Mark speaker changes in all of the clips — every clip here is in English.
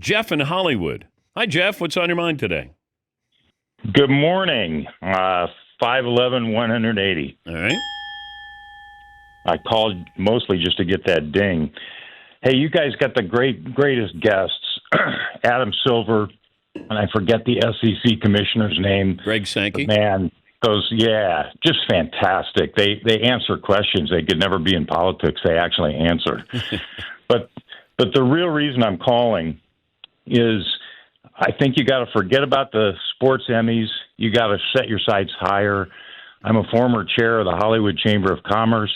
Speaker 1: Jeff in Hollywood. Hi, Jeff. What's on your mind today?
Speaker 2: Good morning. 5'11", 180.
Speaker 1: All right.
Speaker 2: I called mostly just to get that ding. Hey, you guys got the greatest guests. Adam Silver, and I forget the SEC commissioner's name.
Speaker 1: Greg Sankey.
Speaker 2: Man, just fantastic. They answer questions they could never be in politics. They actually answer. But the real reason I'm calling is I think you got to forget about the sports Emmys. You got to set your sights higher. I'm a former chair of the Hollywood Chamber of Commerce,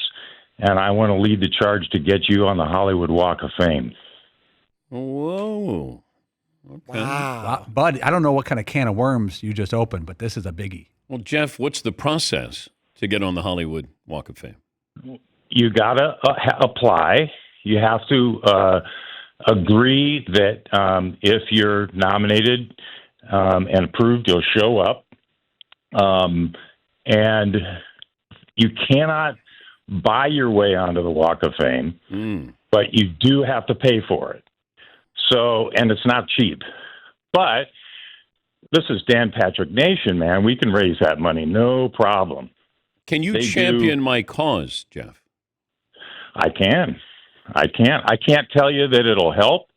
Speaker 2: and I want to lead the charge to get you on the Hollywood Walk of Fame.
Speaker 1: Whoa. Okay.
Speaker 3: Wow. Bud, I don't know what kind of can of worms you just opened, but this is a biggie.
Speaker 1: Well, Jeff, what's the process to get on the Hollywood Walk of Fame?
Speaker 2: You got to apply. You have to agree that if you're nominated and approved, you'll show up. And you cannot buy your way onto the Walk of Fame, but you do have to pay for it. So, and it's not cheap. But this is Dan Patrick Nation, man. We can raise that money, no problem.
Speaker 1: Can you champion my cause, Jeff?
Speaker 2: I can. I can't tell you that it'll help.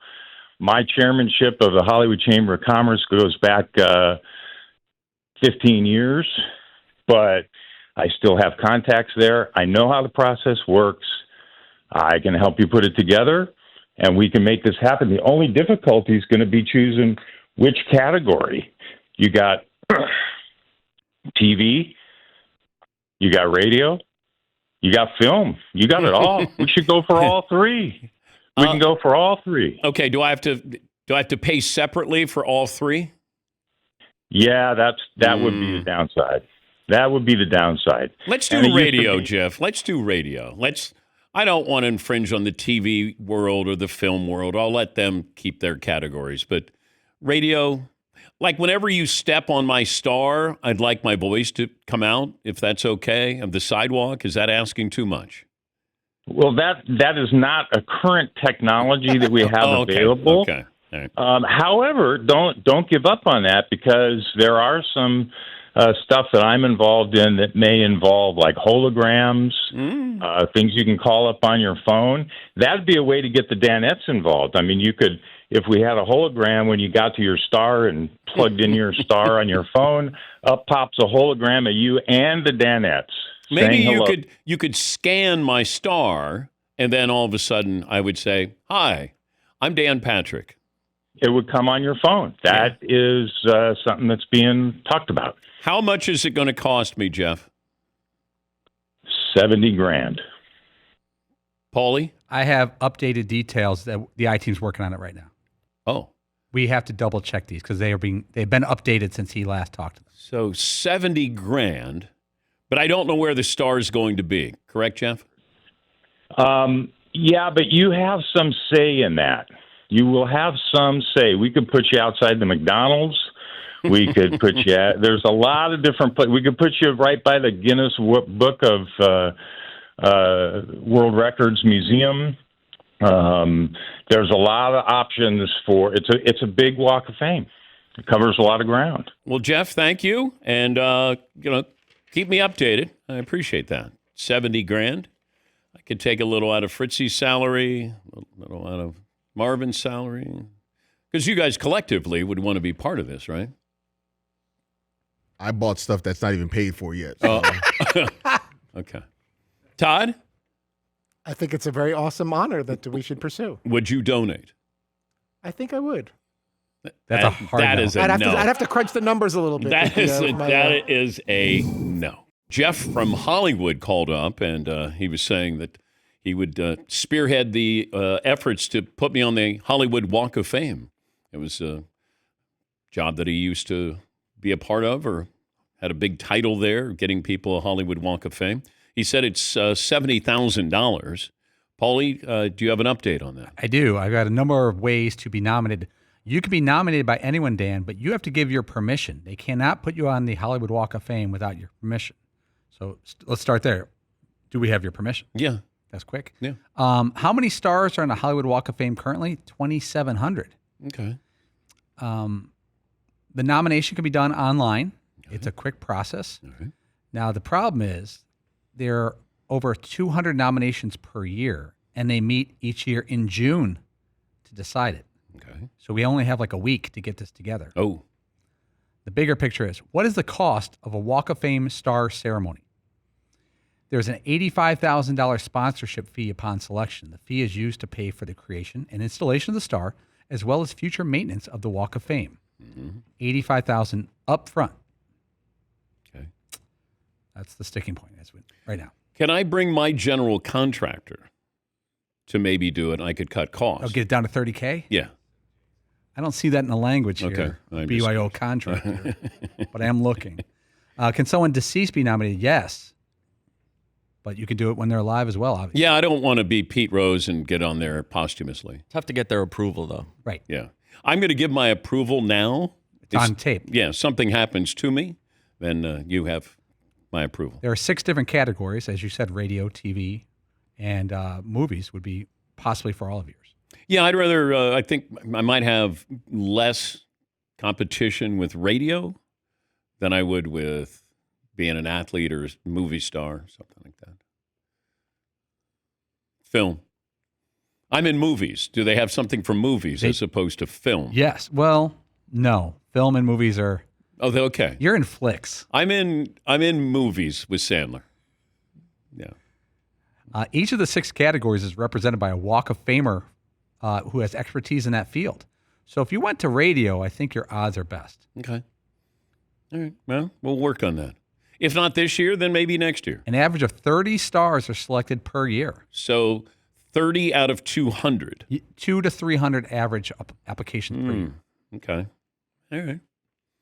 Speaker 2: My chairmanship of the Hollywood Chamber of Commerce goes back 15 years, but I still have contacts there. I know how the process works. I can help you put it together, and we can make this happen. The only difficulty is going to be choosing which category. You got TV, you got radio, you got film. You got it all. We should go for all three. We can go for all three.
Speaker 1: Okay. Do I have to pay separately for all three?
Speaker 2: Yeah, that would be the downside. That would be the downside.
Speaker 1: Let's do radio, Jeff. Let's do radio. I don't want to infringe on the TV world or the film world. I'll let them keep their categories. But radio, like whenever you step on my star, I'd like my voice to come out, if that's okay, of the sidewalk. Is that asking too much?
Speaker 2: Well, that is not a current technology that we have available.
Speaker 1: Okay. All right.
Speaker 2: However, don't give up on that, because there are some stuff that I'm involved in that may involve like holograms, things you can call up on your phone. That'd be a way to get the Danettes involved. I mean, you could, if we had a hologram when you got to your star and plugged in your star on your phone, up pops a hologram of you and the Danettes.
Speaker 1: Maybe you could scan my star, and then all of a sudden I would say, "Hi, I'm Dan Patrick."
Speaker 2: It would come on your phone. That is something that's being talked about.
Speaker 1: How much is it going to cost me, Jeff?
Speaker 2: $70,000.
Speaker 1: Paulie?
Speaker 3: I have updated details that the I-team's working on it right now.
Speaker 1: Oh.
Speaker 3: We have to double check these because they've been updated since he last talked to them.
Speaker 1: So $70,000, but I don't know where the star is going to be. Correct, Jeff?
Speaker 2: Yeah, but you have some say in that. You will have some say. We could put you outside the McDonald's. We could put you at, there's a lot of different places. We could put you right by the Guinness Book of World Records Museum. There's a lot of options for it's a big walk of fame. It covers a lot of ground.
Speaker 1: Well, Jeff, thank you, and keep me updated. I appreciate that. $70,000. I could take a little out of Fritzy's salary, a little out of Marvin's salary, because you guys collectively would want to be part of this, right?
Speaker 4: I bought stuff that's not even paid for yet. So.
Speaker 1: Okay. Todd?
Speaker 5: I think it's a very awesome honor that we should pursue.
Speaker 1: Would you donate?
Speaker 5: I think I would.
Speaker 3: That's a hard no.
Speaker 5: I'd have to crunch the numbers a little bit.
Speaker 1: That is a no. Jeff from Hollywood called up, and he was saying that he would spearhead the efforts to put me on the Hollywood Walk of Fame. It was a job that he used to be a part of, or had a big title there, getting people a Hollywood Walk of Fame. He said it's $70,000. Paulie, do you have an update on that?
Speaker 3: I do. I've got a number of ways to be nominated. You can be nominated by anyone, Dan, but you have to give your permission. They cannot put you on the Hollywood Walk of Fame without your permission. So let's start there. Do we have your permission?
Speaker 1: Yeah.
Speaker 3: That's quick.
Speaker 1: Yeah.
Speaker 3: How many stars are on the Hollywood Walk of Fame currently? 2,700.
Speaker 1: Okay.
Speaker 3: The nomination can be done online. It's a quick process.
Speaker 1: Okay.
Speaker 3: Now, the problem is there are over 200 nominations per year, and they meet each year in June to decide it.
Speaker 1: Okay.
Speaker 3: So we only have like a week to get this together.
Speaker 1: Oh.
Speaker 3: The bigger picture is, what is the cost of a Walk of Fame star ceremony? There's an $85,000 sponsorship fee upon selection. The fee is used to pay for the creation and installation of the star, as well as future maintenance of the Walk of Fame. $85,000 up front.
Speaker 1: Okay.
Speaker 3: That's the sticking point right now.
Speaker 1: Can I bring my general contractor to maybe do it? And I could cut costs.
Speaker 3: I'll get it down to $30K?
Speaker 1: Yeah.
Speaker 3: I don't see that in the language here.
Speaker 1: Okay. I'm
Speaker 3: BYO contractor. But I am looking. Can someone deceased be nominated? Yes. But you can do it when they're alive as well, obviously.
Speaker 1: Yeah, I don't want to be Pete Rose and get on there posthumously.
Speaker 6: Tough to get their approval, though.
Speaker 3: Right.
Speaker 1: Yeah. I'm going to give my approval now.
Speaker 3: It's on tape.
Speaker 1: Yeah, something happens to me, then you have my approval.
Speaker 3: There are 6 different categories. As you said, radio, TV, and movies would be possibly for all of yours.
Speaker 1: Yeah, I'd rather, I think I might have less competition with radio than I would with being an athlete or a movie star, something like that. Film. I'm in movies. Do they have something for movies as opposed to film?
Speaker 3: Yes. Well, no. Film and movies are.
Speaker 1: Oh, okay.
Speaker 3: You're in flicks.
Speaker 1: I'm in movies with Sandler. Yeah.
Speaker 3: Each of the 6 categories is represented by a Walk of Famer who has expertise in that field. So if you went to radio, I think your odds are best.
Speaker 1: Okay. All right. Well, we'll work on that. If not this year, then maybe next year.
Speaker 3: An average of 30 stars are selected per year.
Speaker 1: So 30 out of 200.
Speaker 3: 200 to 300 average applications per year.
Speaker 1: Okay. All right.